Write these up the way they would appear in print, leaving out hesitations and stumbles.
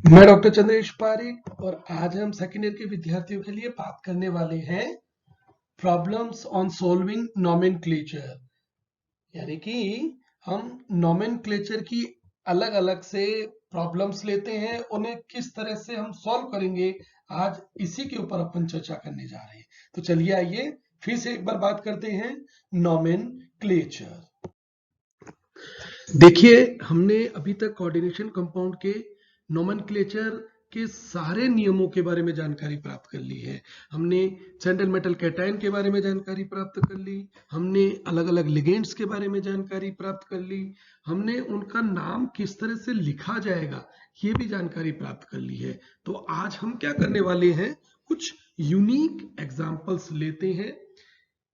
मैं डॉक्टर चंद्रेश पारिक और आज हम सेकेंड ईयर के विद्यार्थियों के लिए बात करने वाले हैं प्रॉब्लम्स ऑन सॉल्विंग नोमेनक्लेचर। यानी कि हम नोमेनक्लेचर की अलग अलग से प्रॉब्लम्स लेते हैं, उन्हें किस तरह से हम सॉल्व करेंगे, आज इसी के ऊपर अपन चर्चा करने जा रहे हैं। तो चलिए आइए फिर से एक बार बात करते हैं नोमेनक्लेचर। देखिए, हमने अभी तक कोऑर्डिनेशन कंपाउंड के नोमेनक्लेचर के सारे नियमों के बारे में जानकारी प्राप्त कर ली है। हमने सैंडल मेटल कैटायन के बारे में जानकारी प्राप्त कर ली, हमने अलग अलग लिगेंड्स के बारे में जानकारी प्राप्त कर ली, हमने उनका नाम किस तरह से लिखा जाएगा ये भी जानकारी प्राप्त कर ली है। तो आज हम क्या करने वाले हैं, कुछ यूनिक एग्जाम्पल्स लेते हैं,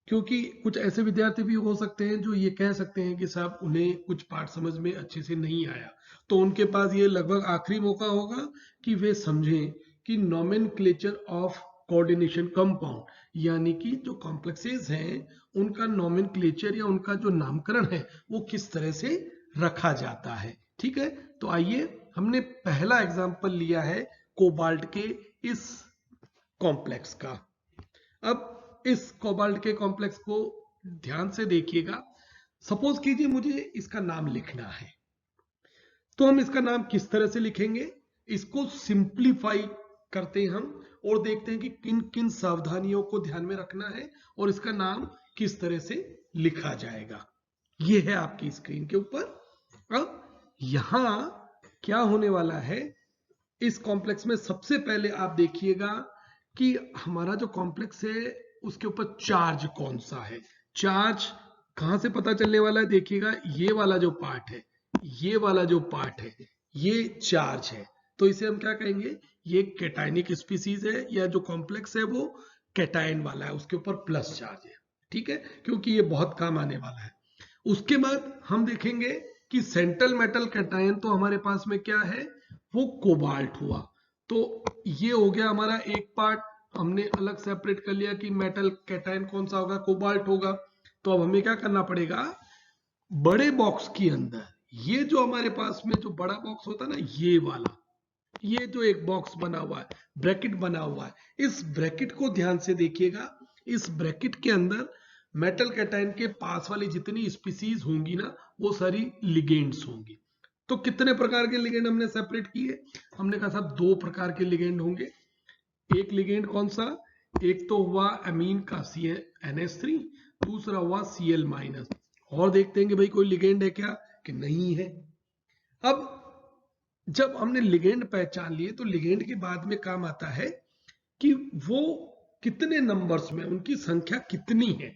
क्योंकि कुछ ऐसे विद्यार्थी भी हो सकते हैं जो ये कह सकते हैं कि साहब उन्हें कुछ पाठ समझ में अच्छे से नहीं आया, तो उनके पास ये लगभग आखिरी मौका होगा कि वे समझें कि नोमेनक्लेचर ऑफ कोऑर्डिनेशन कंपाउंड यानी कि जो कॉम्प्लेक्सेस हैं उनका नोमेनक्लेचर या उनका जो नामकरण है वो किस तरह से रखा जाता है। ठीक है, तो आइए, हमने पहला एग्जाम्पल लिया है कोबाल्ट के इस कॉम्प्लेक्स का। अब इस कोबाल्ट के कॉम्प्लेक्स को ध्यान से देखिएगा। सपोज कीजिए मुझे इसका नाम लिखना है, तो हम इसका नाम किस तरह से लिखेंगे, इसको सिंप्लीफाई करते हैं हम और देखते हैं कि किन किन सावधानियों को ध्यान में रखना है और इसका नाम किस तरह से लिखा जाएगा। यह है आपकी स्क्रीन के ऊपर। अब यहां क्या होने वाला है, इस कॉम्प्लेक्स में सबसे पहले आप देखिएगा कि हमारा जो कॉम्प्लेक्स है उसके ऊपर चार्ज कौन सा है। चार्ज कहां से पता चलने वाला है, देखिएगा ये वाला जो पार्ट है, ये वाला जो पार्ट है ये चार्ज है। तो इसे हम क्या कहेंगे, ये कैटायनिक स्पीसीज है या जो कॉम्प्लेक्स है वो कैटायन वाला है, उसके ऊपर प्लस चार्ज है। ठीक है, क्योंकि ये बहुत काम आने वाला है। उसके बाद हम देखेंगे कि सेंट्रल मेटल कैटायन तो हमारे पास में क्या है, वो कोबाल्ट हुआ। तो ये हो गया हमारा एक पार्ट, हमने अलग सेपरेट कर लिया कि मेटल कैटायन कौन सा होगा, कोबाल्ट होगा। तो अब हमें क्या करना पड़ेगा, बड़े बॉक्स के अंदर ये जो हमारे पास में जो बड़ा बॉक्स होता है ना, ये वाला, ये जो एक बॉक्स बना हुआ है, ब्रैकेट बना हुआ है, इस ब्रैकेट को ध्यान से देखिएगा। इस ब्रैकेट के अंदर मेटल कैटायन के पास वाली जितनी स्पीसीज होंगी ना, वो सारी लिगेंड्स होंगी। तो कितने प्रकार के लिगेंड हमने सेपरेट किए, हमने कहा साहब दो प्रकार के लिगेंड होंगे। एक लिगेंड कौन सा, एक तो हुआ अमीन का NH3, दूसरा हुआ Cl-। और देखते हैं कि भाई कोई लिगेंड है क्या कि नहीं है। अब जब हमने लिगेंड पहचान लिए तो लिगेंड के बाद में काम आता है कि वो कितने नंबर्स में, उनकी संख्या कितनी है।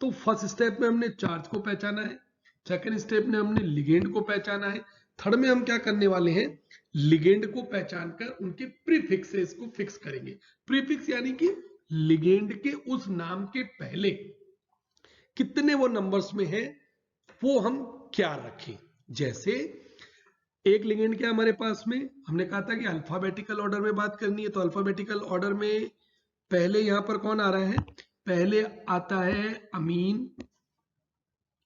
तो फर्स्ट स्टेप में हमने चार्ज को पहचाना है, सेकंड स्टेप में हमने लिगेंड को पहचाना है, थर्ड में हम क्या करने वाले हैं, लिगेंड को पहचान कर उनके प्रीफिक्सेस को फिक्स करेंगे। प्रीफिक्स यानी कि लिगेंड के उस नाम के पहले कितने वो नंबर्स में है वो हम क्या रखें। जैसे एक लिगेंड क्या हमारे पास में, हमने कहा था कि अल्फाबेटिकल ऑर्डर में बात करनी है, तो अल्फाबेटिकल ऑर्डर में पहले यहां पर कौन आ रहा है, पहले आता है अमीन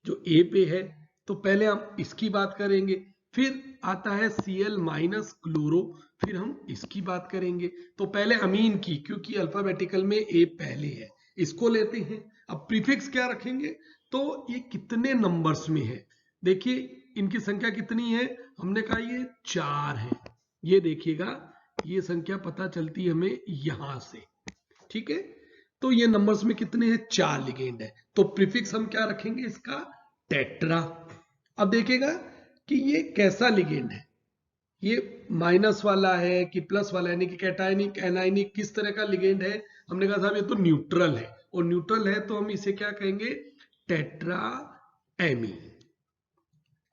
जो ए पे है, तो पहले हम इसकी बात करेंगे। फिर आता है Cl- क्लोरो, फिर हम इसकी बात करेंगे। तो पहले अमीन की, क्योंकि अल्फाबेटिकल में ए पहले है, इसको लेते हैं। अब प्रीफिक्स क्या रखेंगे, तो ये कितने नंबर्स में है, देखिए इनकी संख्या कितनी है, हमने कहा ये 4 है। ये देखिएगा, ये संख्या पता चलती है हमें यहां से। ठीक है, तो ये नंबर्स में कितने हैं, 4 लिगेंड है। तो प्रीफिक्स हम क्या रखेंगे इसका, टेट्रा। अब देखिएगा कि ये कैसा लिगेंड है, ये माइनस वाला है कि प्लस वाला है, यानी कि कैटायनिक एनायनिक किस तरह का लिगेंड है। हमने कहा साहब ये तो न्यूट्रल है, और न्यूट्रल है तो हम इसे क्या कहेंगे, टेट्रा एमी।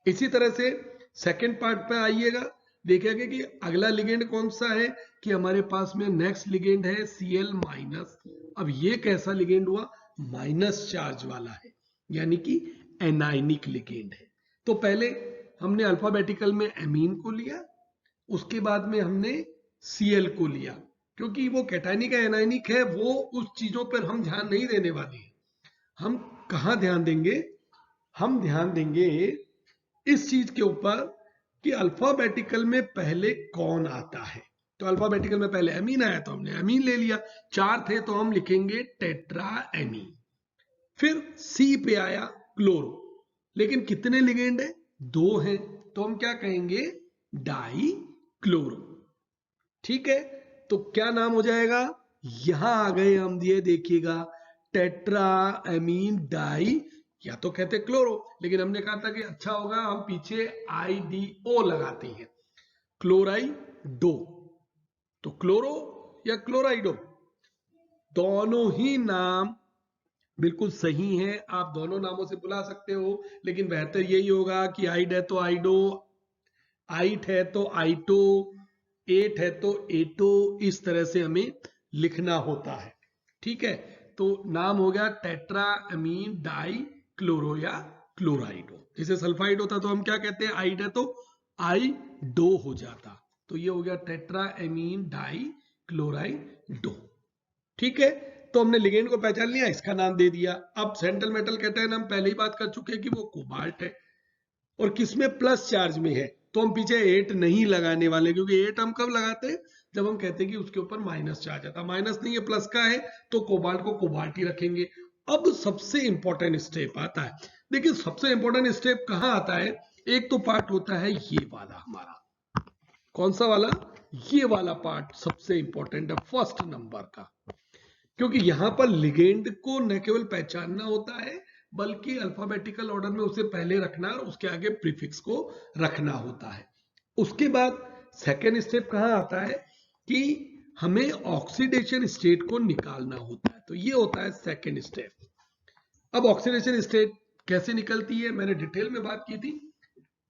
इसी तरह से सेकंड पार्ट पे आइएगा, देखिएगा कि अगला लिगेंड कौन सा है, कि हमारे पास में नेक्स्ट लिगेंड है Cl-। अब ये कैसा लिगेंड हुआ, माइनस चार्ज वाला है, यानी कि एनाइनिक लिगेंड है। तो पहले हमने अल्फाबेटिकल में एमीन को लिया, उसके बाद में हमने Cl को लिया, क्योंकि वो कैटायनिक या एनाइनिक है, वो उस चीजों पर हम ध्यान नहीं देने वाले हैं। हम कहां ध्यान देंगे, हम ध्यान देंगे इस चीज के ऊपर कि अल्फाबेटिकल में पहले कौन आता है। तो अल्फाबेटिकल में पहले एमीन आया तो हमने एमीन ले लिया, 4 थे तो हम लिखेंगे टेट्रा एमीन। फिर सी पे आया क्लोरो, लेकिन कितने लिगेंड है, 2 हैं, तो हम क्या कहेंगे, डाई क्लोरो। ठीक है, तो क्या नाम हो जाएगा, यहां आ गए हम, ये देखिएगा टेट्रा एमीन डाई, या तो कहते क्लोरो, लेकिन हमने कहा था कि अच्छा होगा हम पीछे IDO लगाते हैं, क्लोराइडो। तो क्लोरो या क्लोराइडो, दोनों ही नाम बिल्कुल सही है, आप दोनों नामों से बुला सकते हो, लेकिन बेहतर यही होगा कि आइड है तो आइडो, आइट है तो आइटो, एट है तो एटो, इस तरह से हमें लिखना होता है। ठीक है, तो नाम हो गया टेट्रा एमीन डाई क्लोरो या क्लोराइडो। जैसे सल्फाइड होता तो हम क्या कहते हैं, आइड है तो आइडो हो जाता, तो ये हो गया टेट्रा एमीन डाई क्लोराइडो। ठीक है, तो हमने लिगेंड को पहचान लिया, इसका नाम दे दिया। अब सेंट्रल मेटल कैटायन हम पहले ही बात कर चुके हैं कि वो कोबाल्ट है, और किसमें, प्लस चार्ज में है, तो हम पीछे 8 नहीं लगाने वाले, क्योंकि 8 हम कब लगाते हैं, जब हम कहते हैं कि उसके ऊपर माइनस चार्ज आता, माइनस नहीं है प्लस का है, तो कोबाल्ट को कोबाल्ट ही रखेंगे। अब सबसे इंपॉर्टेंट स्टेप आता है, देखिए सबसे इंपॉर्टेंट स्टेप कहां आता है, एक तो पार्ट होता है ये वाला हमारा, कौन सा वाला, ये वाला पार्ट सबसे इंपॉर्टेंट है, फर्स्ट नंबर का, क्योंकि यहां पर लिगेंड को न केवल पहचानना होता है, बल्कि अल्फाबेटिकल ऑर्डर में उसे पहले रखना और उसके आगे प्रीफिक्स को रखना होता है। उसके बाद सेकेंड स्टेप कहां आता है कि हमें ऑक्सीडेशन स्टेट को निकालना होता है, तो ये होता है सेकेंड स्टेप। अब ऑक्सीडेशन स्टेट कैसे निकलती है, मैंने डिटेल में बात की थी,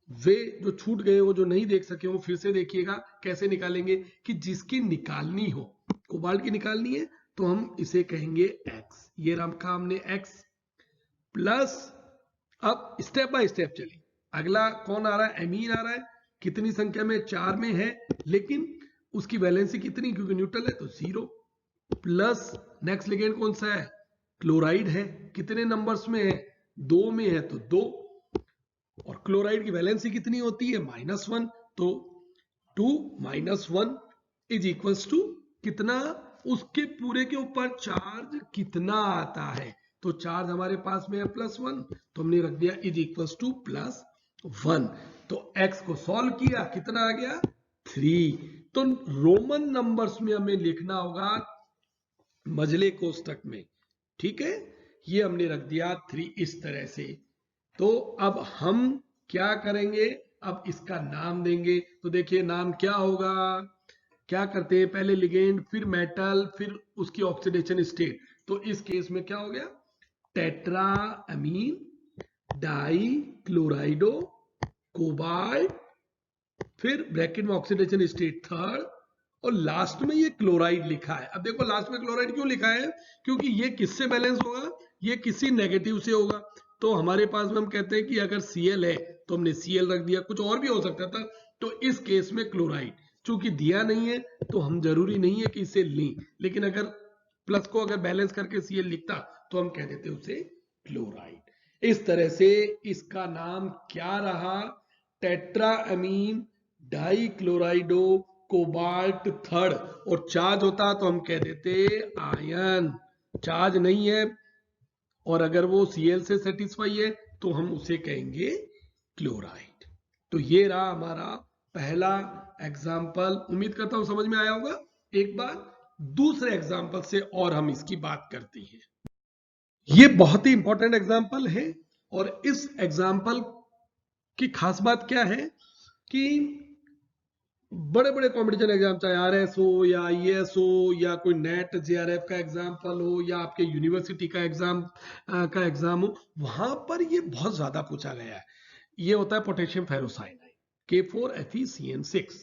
वे जो छूट गए, वो जो नहीं देख सके वो फिर से देखिएगा कैसे निकालेंगे, कि जिसकी निकालनी हो, कोबाल्ट की निकालनी है तो हम इसे कहेंगे X, ये रखा हमने X प्लस, अब स्टेप बाय स्टेप चलिए, अगला कौन आ रहा है, एमीन आ रहा है, कितनी संख्या में, 4 में है, लेकिन उसकी वैलेंसी कितनी, क्योंकि न्यूट्रल है तो 0, प्लस नेक्स्ट लिगेंड कौन सा है, क्लोराइड है, कितने नंबर्स में है, 2 में है तो 2, और क्लोराइड की वैलेंसी कितनी होती है, -1, तो 2 - 1 इज इक्वल्स टू कितना, उसके पूरे के ऊपर चार्ज कितना आता है, तो चार्ज हमारे पास में है +1, तो हमने रख दिया इज इक्वल्स टू +1, तो x को सॉल्व किया, कितना आ गया 3, तो रोमन नंबर्स में हमें लिखना होगा मझले कोष्टक में। ठीक है, ये हमने रख दिया 3 इस तरह से। तो अब हम क्या करेंगे, अब इसका नाम देंगे, तो देखिए नाम क्या होगा, क्या करते हैं, पहले लिगेंड, फिर मेटल, फिर उसकी ऑक्सीडेशन स्टेट, तो इस केस में क्या हो गया, टेट्रा अमीन डाई क्लोराइडो कोबाल्ट, फिर ब्रैकेट में ऑक्सीडेशन स्टेट थर्ड, और लास्ट में ये क्लोराइड लिखा है। अब देखो लास्ट में क्लोराइड क्यों लिखा है, क्योंकि ये किससे बैलेंस होगा, ये किसी नेगेटिव से होगा, तो हमारे पास में हम कहते हैं कि अगर Cl है तो हमने Cl रख दिया, कुछ और भी हो सकता था, तो इस केस में क्लोराइड, चूंकि दिया नहीं है तो हम जरूरी नहीं है कि इसे लें, लेकिन अगर प्लस को अगर बैलेंस करके Cl लिखता तो हम कह देते उसे क्लोराइड। इस तरह से इसका नाम क्या रहा, tetra amine die क्लोराइडो cobalt third, और चार्ज होता तो हम कह देते आयन, चार्ज नहीं है और अगर वो Cl से सेटिस्फाई है तो हम उसे कहेंगे क्लोराइड। तो ये रहा हमारा पहला एग्जाम्पल, उम्मीद करता हूं समझ में आया होगा। एक बार दूसरे एग्जाम्पल से और हम इसकी बात करते हैं, ये बहुत ही इंपॉर्टेंट एग्जाम्पल है, और इस एग्जाम्पल की खास बात क्या है कि बड़े बड़े कंपटीशन एग्जाम, चाहे RS हो या IAS हो या कोई नेट JRF का एग्जाम्पल हो या आपके यूनिवर्सिटी का एग्जाम हो, वहां पर ये बहुत ज्यादा पूछा गया है। ये होता है पोटेशियम फेरोसाइनाइड K4FeCN6,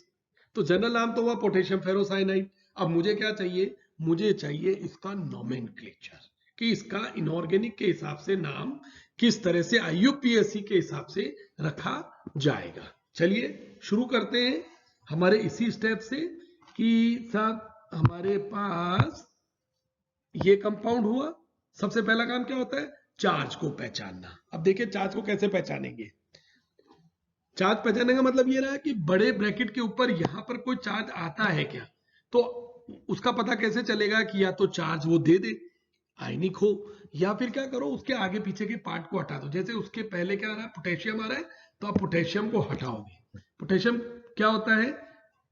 तो जनरल नाम तो हुआ पोटेशियम फेरोसाइनाइड। अब मुझे क्या चाहिए, मुझे चाहिए इसका नोमेनक्लेचर, कि इसका इनऑर्गेनिक के हिसाब से नाम किस तरह से IUPAC के हिसाब से रखा जाएगा। चलिए शुरू करते हैं हमारे इसी स्टेप से, कि साहब हमारे पास ये कंपाउंड हुआ, सबसे पहला काम क्या होता है, चार्ज को पहचानना। अब देखिए चार्ज को कैसे पहचानेंगे, चार्ज पहचानने का मतलब ये रहा कि बड़े ब्रैकेट के ऊपर यहां पर कोई चार्ज आता है क्या, तो उसका पता कैसे चलेगा कि या तो चार्ज वो दे दे आयनिक हो, या फिर क्या करो उसके आगे पीछे के पार्ट को हटा दो। जैसे उसके पहले क्या आ रहा है, पोटेशियम आ रहा है, तो आप पोटेशियम को हटाओगे। पोटेशियम क्या होता है,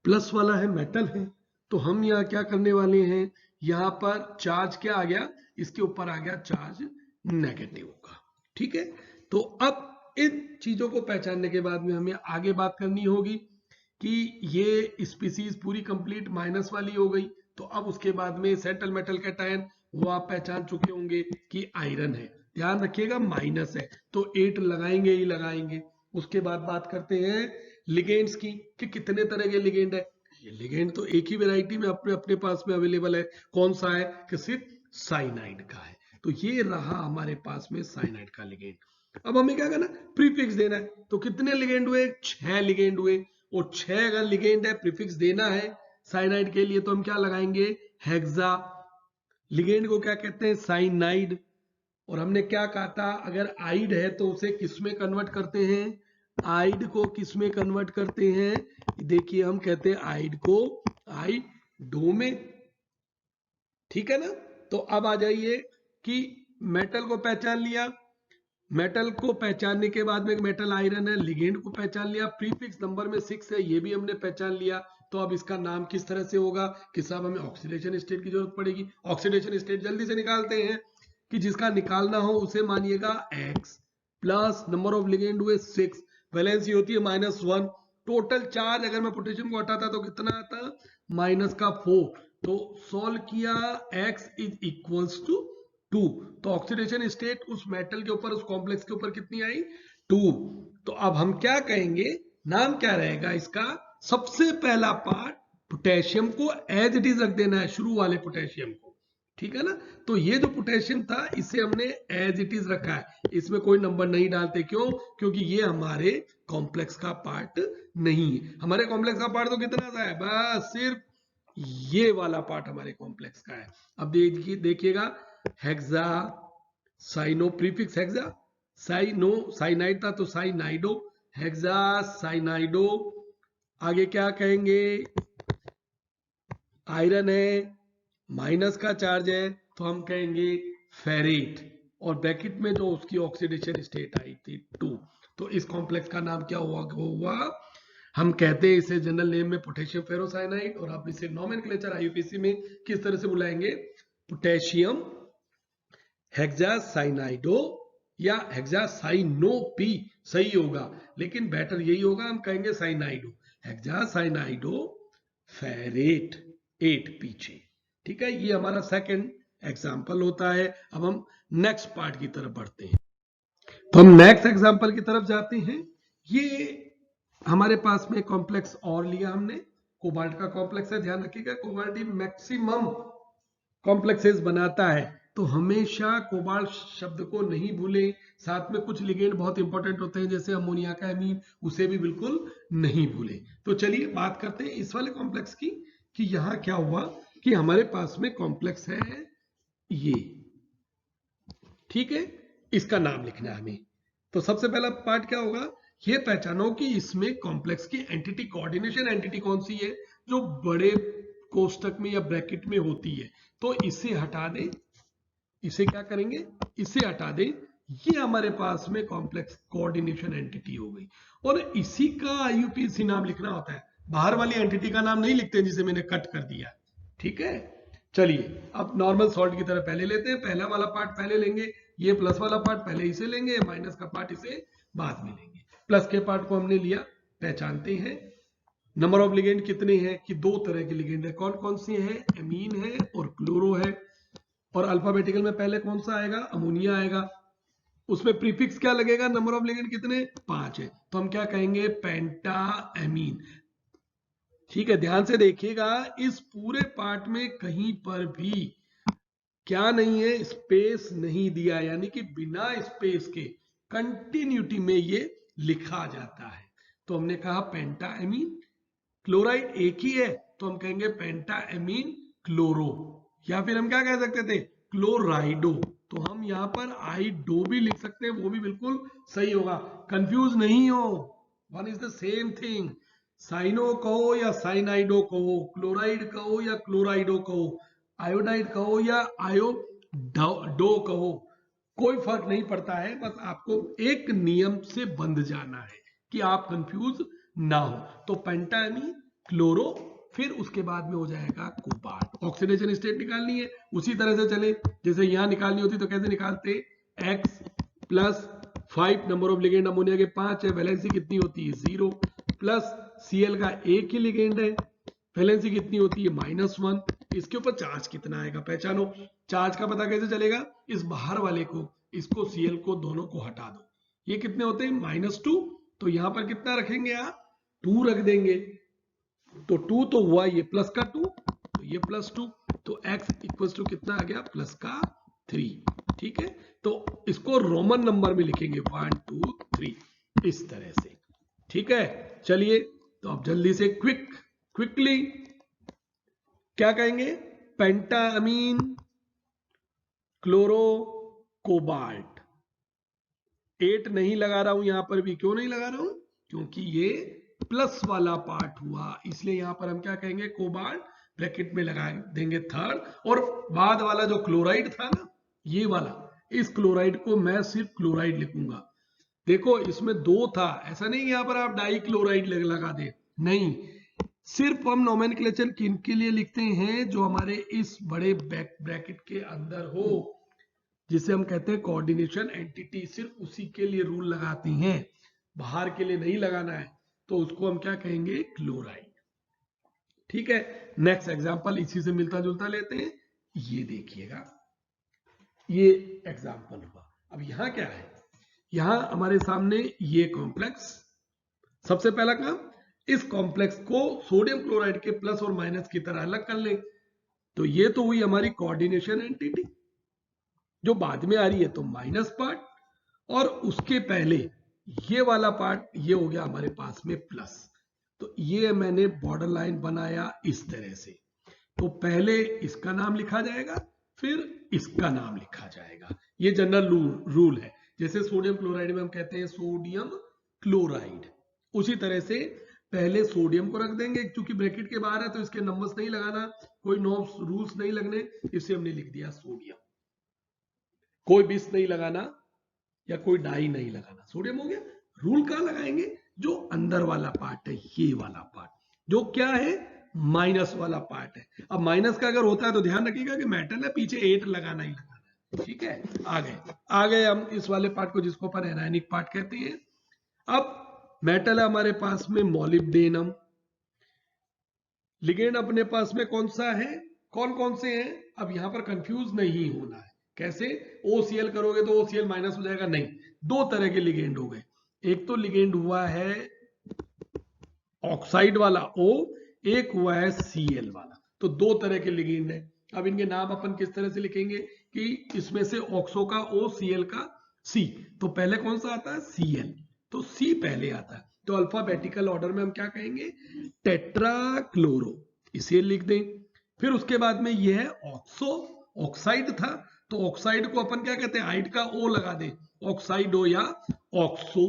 प्लस वाला है, मेटल है। तो हम यहाँ क्या करने वाले हैं, यहाँ पर चार्ज क्या आ गया, इसके ऊपर आ गया चार्ज नेगेटिव का। ठीक है, तो अब इन चीजों को पहचानने के बाद में हमें आगे बात करनी होगी कि ये स्पीसीज पूरी कंप्लीट माइनस वाली हो गई। तो अब उसके बाद में सेंट्रल मेटल कैटायन वो आप पहचान चुके होंगे कि आयरन है, ध्यान रखिएगा माइनस है, तो 8 लगाएंगे ही लगाएंगे। उसके बाद बात करते हैं लिगेंड्स की, कि कितने तरह के लिगेंड है। ये लिगेंड तो एक ही वैरायटी में अपने अपने पास में अवेलेबल है, कौन सा है, कि सिर्फ साइनाइड का है। तो ये रहा हमारे पास में साइनाइड का लिगेंड। अब हमें क्या करना, प्रीफिक्स देना है। तो कितने लिगेंड हुए, 6 लिगेंड हुए, और 6 अगर लिगेंड है, प्रीफिक्स देना है साइनाइड के लिए, तो हम क्या लगाएंगे, हेक्सा। लिगेंड को क्या कहते हैं, साइनाइड। और हमने क्या कहा था, अगर आइड है तो उसे किस में कन्वर्ट करते हैं, आइड को किस में कन्वर्ट करते हैं, देखिए हम कहते हैं आइड को आइडो में। ठीक है ना। तो अब आ जाइए कि मेटल को पहचान लिया, मेटल को पहचानने के बाद में मेटल आयरन है, लिगेंड को पहचान लिया, प्रीफिक्स नंबर में 6 है, ये भी हमने पहचान लिया। तो अब इसका नाम किस तरह से होगा कि साहब हमें ऑक्सीडेशन स्टेट की जरूरत पड़ेगी। ऑक्सीडेशन स्टेट जल्दी से निकालते हैं, कि जिसका निकालना हो उसे मानिएगा x plus number of ligand हुए 6, वैलेंसी होती है -1, टोटल चार्ज अगर मैं पोटेशियम को हटाता तो कितना आता, माइनस का 4। तो सॉल्व किया, x इज इक्वल्स टू 2। तो ऑक्सीडेशन स्टेट उस मेटल के ऊपर, उस कॉम्प्लेक्स के ऊपर कितनी आई, 2। तो अब हम क्या कहेंगे, नाम क्या रहेगा इसका, सबसे पहला पार्ट पोटेशियम को एज इट इज रख देना है, शुरू वाले पोटेशियम को। ठीक है ना। तो ये जो पोटेशियम था इसे हमने एज इट इज रखा है, इसमें कोई नंबर नहीं डालते। क्यों, क्योंकि ये हमारे कॉम्प्लेक्स का पार्ट नहीं है। हमारे कॉम्प्लेक्स का पार्ट तो कितना सा है, बस सिर्फ ये वाला पार्ट हमारे कॉम्प्लेक्स का है। अब देखिएगा, hexa, cyano, prefix hexa, cyano cyanide था तो साइनाइडो, हेक्सा साइनाइडो। आगे क्या कहेंगे, आयरन है, माइनस का चार्ज है, तो हम कहेंगे फेरेट, और ब्रैकेट में जो उसकी ऑक्सीडेशन स्टेट आई थी 2। तो इस कॉम्प्लेक्स का नाम क्या हुआ, हम कहते हैं इसे जनरल नेम में पोटेशियम फेरोसाइनाइड, और आप इसे नोमेनक्लेचर आईयूपीएसी में किस तरह से बुलाएंगे, पोटेशियम हेक्सासाइनाइडो या हेक्सासाइनोपी सही होगा, लेकिन बेटर यही होगा, हम कहेंगे साइनाइडो, हेक्सासाइनाइडो फेरेट 8 पीछे। ठीक है, ये हमारा सेकंड एग्जाम्पल होता है। अब हम नेक्स्ट पार्ट की तरफ बढ़ते हैं। तो हम नेक्स्ट एग्जाम्पल की तरफ जाते हैं। ये हमारे पास में कॉम्प्लेक्स और लिया हमने, कोबाल्ट का कॉम्प्लेक्स है। ध्यान रखिएगा, कोबाल्ट ही मैक्सिमम कॉम्प्लेक्सेस बनाता है, तो हमेशा कोबाल्ट शब्द को नहीं भूलें। साथ में कुछ लिगेंड बहुत इंपॉर्टेंट होते हैं, जैसे अमोनिया का एमीन, उसे भी बिल्कुल नहीं भूलें। तो चलिए बात करते हैं इस वाले कॉम्प्लेक्स की, कि यहां क्या हुआ कि हमारे पास में कॉम्प्लेक्स है ये। ठीक है, इसका नाम लिखना है हमें। तो सबसे पहला पार्ट क्या होगा, ये पहचानो कि इसमें कॉम्प्लेक्स की एंटिटी, कोऑर्डिनेशन एंटिटी कौन सी है, जो बड़े कोष्टक में या ब्रैकेट में होती है। तो इसे हटा दें, इसे क्या करेंगे, इसे हटा दें। ये हमारे पास में कॉम्प्लेक्स कोऑर्डिनेशन एंटिटी हो गई, और इसी का आईयूपीएसी नाम लिखना होता है। बाहर वाली एंटिटी का नाम नहीं लिखते जिसे मैंने कट कर दिया। ठीक है, चलिए अब नॉर्मल सॉल्ट की तरह पहले लेते हैं। पहला वाला पार्ट पहले लेंगे, ये प्लस वाला पार्ट पहले इसे लेंगे, माइनस का पार्ट इसे बाद में लेंगे। प्लस के पार्ट को हमने लिया, पहचानते हैं। नंबर ऑफ लिगेंड कितने हैं, कि 2 तरह के लिगेंड है। कौन कौन से हैं, एमीन है और क्लोरो है। और अल्फाबेटिकल में पहले कौन सा आएगा, अमोनिया आएगा। उसमें प्रीफिक्स क्या लगेगा, नंबर ऑफ लिगेंड कितने, 5 है, तो हम क्या कहेंगे, पेंटा एमीन। ठीक है, ध्यान से देखिएगा, इस पूरे पार्ट में कहीं पर भी क्या नहीं है, स्पेस नहीं दिया, यानी कि बिना स्पेस के कंटिन्यूटी में ये लिखा जाता है। तो हमने कहा पेंटा एमीन, क्लोराइड एक ही है तो हम कहेंगे पेंटा एमीन क्लोरो, या फिर हम क्या कह सकते थे, क्लोराइडो। तो हम यहां पर आइडो भी लिख सकते हैं, वो भी बिल्कुल सही होगा, कंफ्यूज नहीं हो। वन इज ड सेम थिंग। साइनो कहो या साइनाइडो कहो, क्लोराइड कहो या क्लोराइडो कहो, आयोडाइड कहो या आयोडो कहो, कोई फर्क नहीं पड़ता है। बस आपको एक नियम से बंध जाना है कि आप कंफ्यूज ना हो। तो पेंटामीन, क्लोरो, फिर उसके बाद में हो जाएगा कोबाल्ट। ऑक्सीडेशन स्टेट निकालनी है, उसी तरह से चले जैसे यहां निकालनी होती तो कैसे निकालते, X plus 5 number of ligand, ammonia के 5 है, वैलेंसी कितनी होती है 0, प्लस Cl का एक ही लिगेंड है, वैलेंसी कितनी होती है -1। इसके ऊपर चार्ज कितना आएगा पहचानो। चार्ज का पता कैसे चलेगा, इस बाहर वाले को, इसको Cl को, दोनों को हटा दो, ये कितने होते हैं -2, तो यहां पर कितना रखेंगे आप, 2 रख देंगे, तो 2 तो हुआ ये प्लस का 2, तो ये +2, तो x इक्वल्स टू कितना आ गया, प्लस का 3। ठीक है, तो इसको रोमन नंबर में लिखेंगे 1 2 3 इस तरह से। ठीक है, चलिए तो अब जल्दी से क्विकली क्या कहेंगे, पेंटामीन, क्लोरो, कोबाल्ट। 8 नहीं लगा रहा हूं यहां पर भी, क्यों नहीं लगा रहा हूं, क्योंकि ये प्लस वाला पार्ट हुआ, इसलिए यहां पर हम क्या कहेंगे, कोबाल्ट, ब्रैकेट में लगा देंगे थर्ड, और बाद वाला जो क्लोराइड था ना, ये वाला, इस क्लोराइड को मैं सिर्फ क्लोराइड लिखूंगा। देखो इसमें 2 था, ऐसा नहीं यहां पर आप डाई क्लोराइड लगा दे, नहीं, सिर्फ हम नोमेनक्लेचर किनके लिए लिखते हैं, जो हमारे इस बड़े ब्रैकेट के अंदर हो, जिसे हम कहते हैं कोऑर्डिनेशन एंटिटी, सिर्फ उसी के लिए रूल लगाती हैं, बाहर के लिए नहीं लगाना है, तो उसको हम क्या कहेंगे, क्लोराइड। ठीक है, नेक्स्ट एग्जांपल इसी से मिलता जुलता लेते हैं, ये देखिएगा, ये एग्जांपल हुआ। अब यहां क्या है, यहां हमारे सामने ये कॉम्प्लेक्स, सबसे पहला काम, इस कॉम्प्लेक्स को सोडियम क्लोराइड के प्लस और माइनस की तरह अलग कर लें, तो ये तो हुई हमारी कोऑर्डिनेशन एंटिटी। जो बाद में आ रही है तो माइनस पार्ट, और उसके पहले ये वाला पार्ट, ये हो गया हमारे पास में प्लस। तो ये मैंने बॉर्डर लाइन बनाया इस तरह से, तो पहले इसका नाम लिखा जाएगा, फिर इसका नाम लिखा जाएगा, ये जनरल रूल है। जैसे सोडियम क्लोराइड में हम कहते हैं सोडियम क्लोराइड, उसी तरह से पहले सोडियम को रख देंगे, क्योंकि ब्रैकेट के बाहर है तो इसके नंबर्स नहीं लगाना, कोई नॉर्म्स रूल्स नहीं लगने, इससे हमने लिख दिया सोडियम, कोई बिस नहीं लगाना या कोई डाई नहीं लगाना, सोडियम हो गया। रूल कहां लगाएंगे, जो अंदर वाला पार्ट है, ये वाला पार्ट, जो क्या है, माइनस वाला पार्ट है। अब माइनस का अगर होता है तो ध्यान रखिएगा कि मेटल है, पीछे 8 लगाना ही लगाना है। ठीक है, आ गए हम इस वाले पार्ट को, जिसको अपन एनायनिक पार्ट कहते हैं। अब मेटल है हमारे पास में मॉलिब्डेनम, लिगेंड अपने पास में कौन सा है, कौन कौन से हैं, अब यहां पर कंफ्यूज नहीं होना है। कैसे, OCl करोगे तो OCl माइनस हो जाएगा, नहीं, 2 तरह के लिगेंड हो गए, एक तो लिगेंड हुआ है ऑक्साइड वाला O, एक हुआ है Cl वाला, तो 2 तरह के लिगेंड है। अब इनके नाम अपन किस तरह से लिखेंगे कि इसमें से ऑक्सो का O, Cl का C, तो पहले कौन सा आता है, Cl, तो C पहले आता है, तो अल्फाबेटिकल ऑर्डर में हम क्या कहेंगे, टेट्राक्लोरो, इसे लिख दें। फिर उसके बाद में यह है ऑक्सो, ऑक्साइड था, तो ऑक्साइड को अपन क्या कहते हैं, आइड का O लगा दें, ऑक्साइडो या ऑक्सो।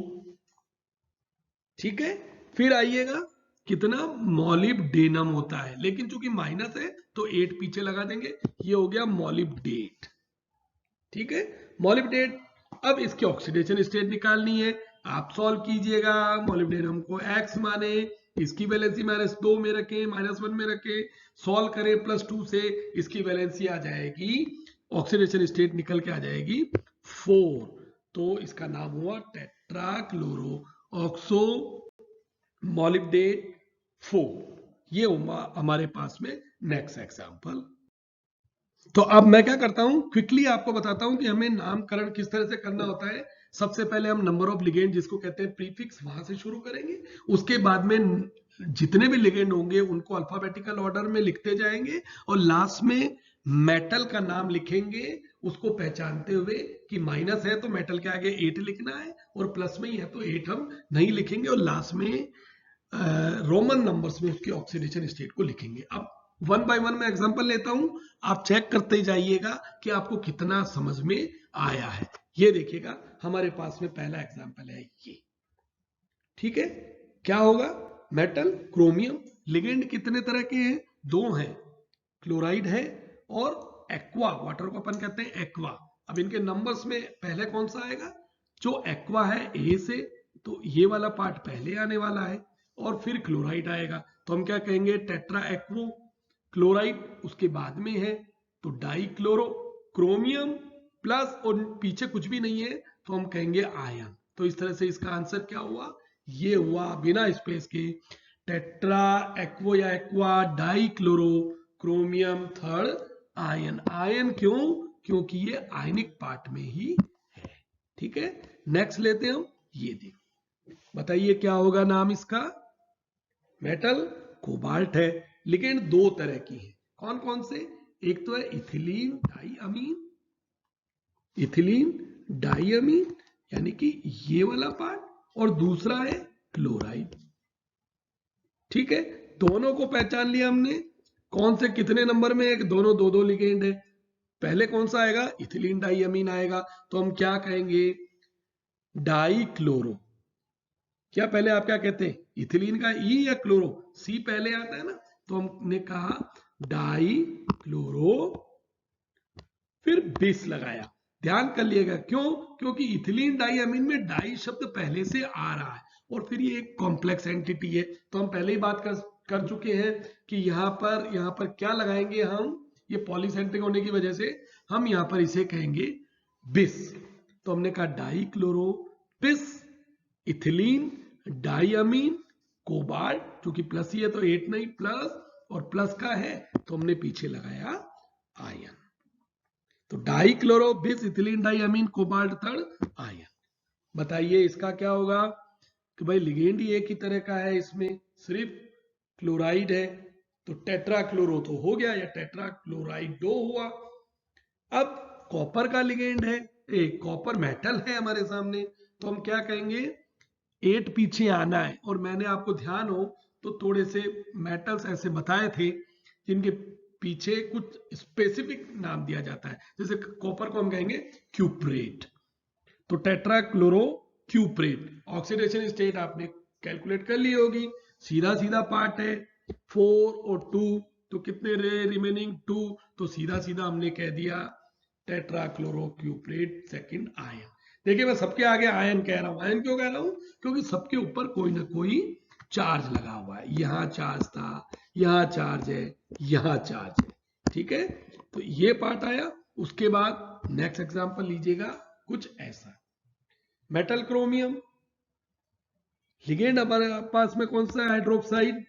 ठीक है, फिर आइएगा कितना, मॉलिब्डेनम होता है, लेकिन चूंकि माइनस है तो 8 पीछे लगा देंगे, ये हो गया मॉलिब्डेट। ठीक है, मॉलिब्डेट। अब इसकी ऑक्सीडेशन स्टेट निकालनी है, आप सॉल्व कीजिएगा, मॉलिब्डेनम को X माने, इसकी वैलेंसी -2 में रखें, -1 में रखें, सॉल्व करें +2 से, इसकी वैलेंसी आ जाएगी, ऑक्सीडेशन स्टेट निकल के आ जाएगी 4, तो इसका नाम हुआ टेट्राक्लोरो ऑक्सो मॉलिब्डेट 4। ये हमारे पास में नेक्स्ट एग्जांपल। तो अब मैं क्या करता हूं, क्विकली आपको बताता हूं कि हमें नामकरण किस तरह से करना होता है। सबसे पहले हम नंबर ऑफ लिगेंड, जिसको कहते हैं प्रीफिक्स, वहां से शुरू करेंगे, उसके बाद में जितने भी लिगेंड होंगे उनको अल्फाबेटिकल ऑर्डर में लिखते जाएंगे, और लास्ट में मेटल का नाम लिखेंगे, उसको पहचानते हुए कि माइनस है तो मेटल के आगे 8 लिखना है, और प्लस में ही है तो 8 हम नहीं लिखेंगे, और लास्ट में रोमन नंबर्स में उसके ऑक्सीडेशन स्टेट को लिखेंगे। अब 1 बाय 1 में एग्जांपल लेता हूं, आप चेक करते जाइएगा कि आपको कितना समझ में आया है। ये देखिएगा हमारे पास में पहला एग्जांपल है ये, ठीक है, क्या होगा? Metal chromium. लिगेंड कितने तरह के हैं? दो हैं, क्लोराइड है और एक्वा, वाटर को अपन कहते हैं एक्वा। अब इनके नंबर्स में पहले कौन सा आएगा? जो एक्वा है ए से, तो ये वाला पार्ट पहले आने वाला है और फिर क्लोराइड आएगा, तो हम क्या कहेंगे? टेट्रा एक्वो। क्लोराइड उसके बाद में है, तो डाई क्लोरो क्रोमियम प्लस, और पीछे कुछ भी नहीं है तो हम कहेंगे आयन। तो इस तरह से इसका आंसर क्या हुआ? ये हुआ बिना स्पेस के टेट्रा एक्वो या aqua die chloro chromium third ion. Ion क्यों? क्योंकि ये आयनिक पार्ट में ही है। ठीक है, नेक्स्ट लेते हैं हम। ये देखो, बताइए क्या होगा नाम इसका? मेटल कोबाल्ट है। लिगेंड दो तरह की है, कौन कौन से? एक तो है इथिलीन डाइअमीन, इथिलीन डाइअमीन यानी कि ये वाला पार्ट, और दूसरा है क्लोराइड। ठीक है, दोनों को पहचान लिया हमने। कौन से कितने नंबर में? एक दोनों दो दो लिगेंड है। पहले कौन सा आएगा? इथिलीन डाइअमीन आएगा, तो हम क्या कहेंगे? Die chloro. क्या पहले आप क्या कहते हैं? इथिलीन का ई या क्लोरो? सी पहले आता है ना, तो हमने कहा डाई क्लोरो, फिर बिस लगाया। ध्यान कर लिएगा, क्यों? क्योंकि इथिलीन डाइअमीन में डाई शब्द पहले से आ रहा है और फिर ये एक कॉम्प्लेक्स एंटिटी है, तो हम पहले ही बात कर चुके हैं कि यहाँ पर क्या लगाएंगे हम? ये पॉलीसेंट्रिक होने की वजह से हम यहाँ पर इसे कहेंगे बिस। तो हमने कहा डाई क्लोरो बिस इथिलीन डाइअमीन कोबाल्ट, क्योंकि प्लस ही है तो 8 नहीं प्लस, और प्लस का है तो हमने पीछे लगाया आयन। तो डाई क्लोरो बिस इथिलीन डाइअमीन कोबाल्ट थर्ड आयन। बताइए इसका क्या होगा? कि भाई लिगेंड ही एक ही तरह का है, इसमें सिर्फ क्लोराइड है, तो टेट्रा क्लोरो तो हो गया, या टेट्रा क्लोराइडो हुआ। अब कॉपर का लिगेंड है, कॉपर मेटल है हमारे सामने, तो हम क्या कहेंगे? 8 पीछे आना है, और मैंने आपको ध्यान हो तो थोड़े से मेटल्स ऐसे बताए थे जिनके पीछे कुछ स्पेसिफिक नाम दिया जाता है। जैसे कॉपर को हम कहेंगे क्यूप्रेट, तो टेट्रा क्लोरो क्यूप्रेट। ऑक्सीडेशन स्टेट आपने कैलकुलेट कर ली होगी, सीधा सीधा पार्ट है, 4 और 2, तो कितने रहे रिमेनिंग? 2, तो सीधा सीधा हमने कह दिया टेट्रा क्लोरो क्यूप्रेट सेकंड आयन। देखिए मैं सबके आगे आयन कह रहा हूं। आयन क्यों कह रहा हूं? क्योंकि सबके ऊपर कोई ना कोई चार्ज लगा हुआ है। यहां चार्ज था, यहां चार्ज है, यहां चार्ज है। ठीक है, तो ये पार्ट आया। उसके बाद नेक्स्ट एग्जांपल लीजिएगा कुछ ऐसा। मेटल क्रोमियम, लिगेंड हमारे पास में कौन सा है? हाइड्रोक्साइड।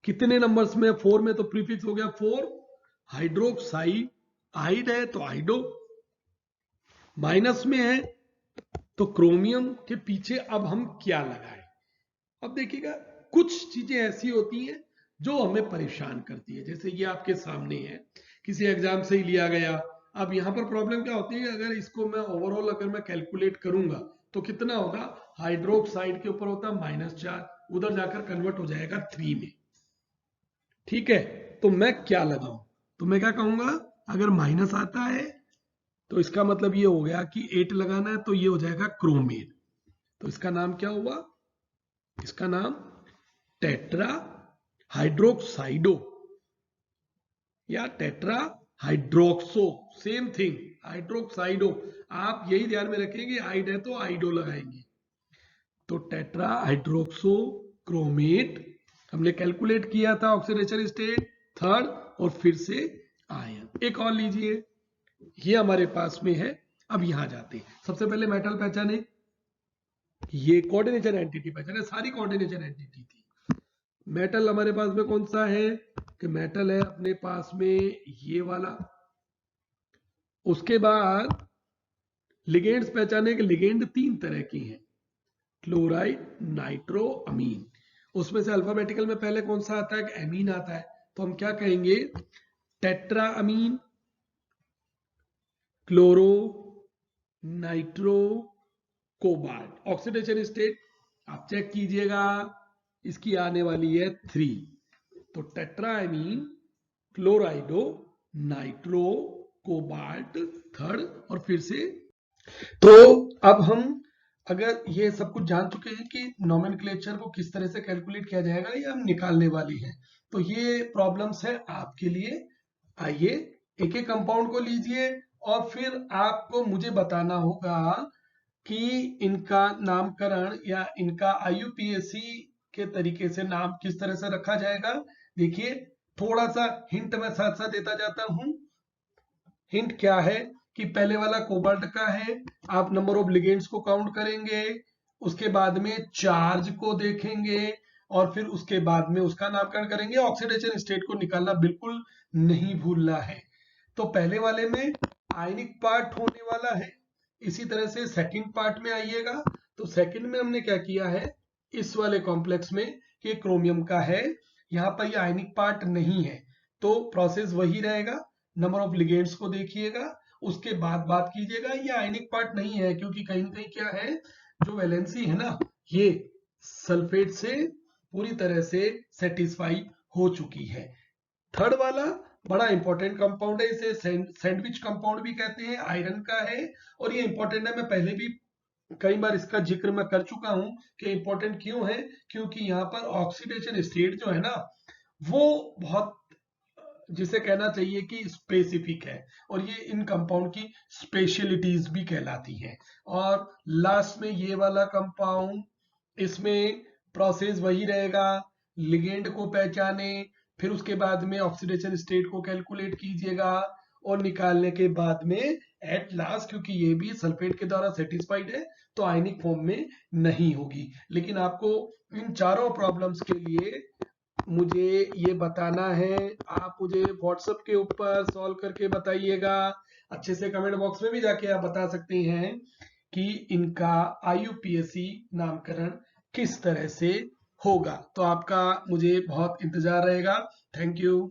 कितने नंबर्स में? 4 में, तो प्रीफिक्स हो गया 4। हाइड्रोक्साइड, आइड है तो आइडो। माइनस में है तो क्रोमियम के पीछे अब हम क्या लगाएं? अब देखिएगा, कुछ चीजें ऐसी होती हैं जो हमें परेशान करती है। जैसे ये आपके सामने है, किसी एग्जाम से ही लिया गया। अब यहां पर प्रॉब्लम क्या होती है? अगर इसको मैं ओवरऑल अगर मैं कैलकुलेट करूंगा तो कितना होगा? हाइड्रोक्साइड के ऊपर होता है -4, उधर जाकर कन्वर्ट हो जाएगा 3 में। ठीक है, तो मैं क्या लगाऊं? तो मैं क्या कहूंगा? अगर माइनस आता है तो इसका मतलब ये हो गया कि 8 लगाना है, तो ये हो जाएगा क्रोमेट। तो इसका नाम क्या हुआ? इसका नाम टेट्रा हाइड्रोक्साइडो या टेट्रा हाइड्रोक्सो, सेम थिंग, हाइड्रोक्साइडो। आप यही ध्यान में रखेंगे, आइड है तो आइडो लगाएंगे। तो टेट्रा हाइड्रोक्सो क्रोमेट हमने कैलकुलेट किया था, ऑक्सीडेशन स्टेट थर्ड, और फिर से आयन। एक और लीजिए, ये हमारे पास में है। अब यहां जाते हैं, सबसे पहले मेटल पहचाने, ये कोऑर्डिनेशन एंटिटी पहचाने, सारी कोऑर्डिनेशन एंटिटी थी। मेटल हमारे पास में कौन सा है? कि मेटल है अपने पास में ये वाला। उसके बाद लिगेंड्स पहचाने के, लिगेंड 3 तरह की हैं, क्लोराइड नाइट्रो अमीन। उसमें से अल्फाबेटिकल में पहले कौन सा आता है? एमीन आता है, तो हम क्या कहेंगे? Tetra amine, chloro, nitro, cobalt. Oxidation state आप चेक कीजिएगा, इसकी आने वाली है 3, तो tetraamine, chlorido, nitro, cobalt third, और फिर से। तो अब हम अगर ये सब कुछ जान चुके हैं कि नोमेनक्लेचर को किस तरह से कैलकुलेट किया जाएगा, ये हम निकालने वाली है, तो ये प्रॉब्लम्स है आपके लिए। आइए एक एक कंपाउंड को लीजिए और फिर आपको मुझे बताना होगा कि इनका नामकरण या इनका IUPAC के तरीके से नाम किस तरह से रखा जाएगा। देखिए थोड़ा सा हिंट मैं साथ साथ देता जाता हूं। हिंट क्या है कि पहले वाला कोबाल्ट का है, आप नंबर ऑफ लिगेंड्स को काउंट करेंगे, उसके बाद में चार्ज को देखेंगे और फिर उसके बाद में उसका नामकरण करेंगे। ऑक्सीडेशन स्टेट को निकालना बिल्कुल नहीं भूलना है। तो पहले वाले में आयनिक पार्ट होने वाला है, इसी तरह से सेकंड पार्ट में आइएगा। तो सेकंड में हमने क्या किया है, इस वाले कॉम्प्लेक्स में कि क्रोमियम का है, यहाँ पर ये आयनिक पार्ट नहीं है, तो प्रोसेस वही रहेगा। नंबर ऑफ लिगेंड्स को देखिएगा, उसके बाद बात कीजिएगा। ये आयनिक पार्ट नहीं है क्योंकि कहीं ना कहीं क्या है, जो वैलेंसी है ना, ये सल्फेट से पूरी तरह से सेटिस्फाई हो चुकी है। थर्ड वाला बड़ा इंपॉर्टेंट कंपाउंड है, इसे सैंडविच कंपाउंड भी कहते हैं, आयरन का है और ये इंपॉर्टेंट है। मैं पहले भी कई बार इसका जिक्र मैं कर चुका हूं कि इंपॉर्टेंट क्यों है, क्योंकि यहाँ पर ऑक्सीडेशन स्टेट जो है ना, वो बहुत, जिसे कहना चाहिए कि स्पेसिफिक है, और ये इन कंपाउंड की स्पेशलिटीज भी कहलाती हैं। और लास्ट में ये वाला कंपाउंड, इसमें प्रोसेस वही रहेगा, लिगेंड को पहचाने, फिर उसके बाद में ऑक्सीडेशन स्टेट को कैलकुलेट कीजिएगा और निकालने के बाद में एट लास्ट, क्योंकि ये भी सल्फेट के द्वारा सेटिस्फाइड है, तो आयनिक फॉर्म में नहीं होगी। लेकिन आपको इन चारों प्रॉब्लम्स के लिए मुझे ये बताना है, आप मुझे व्हाट्सएप के ऊपर सॉल्व करके बताइएगा। अच्छे से कमेंट बॉक्स में भी जाके आप बता सकते हैं कि इनका IUPAC नामकरण किस तरह से होगा। तो आपका मुझे बहुत इंतजार रहेगा। Thank you.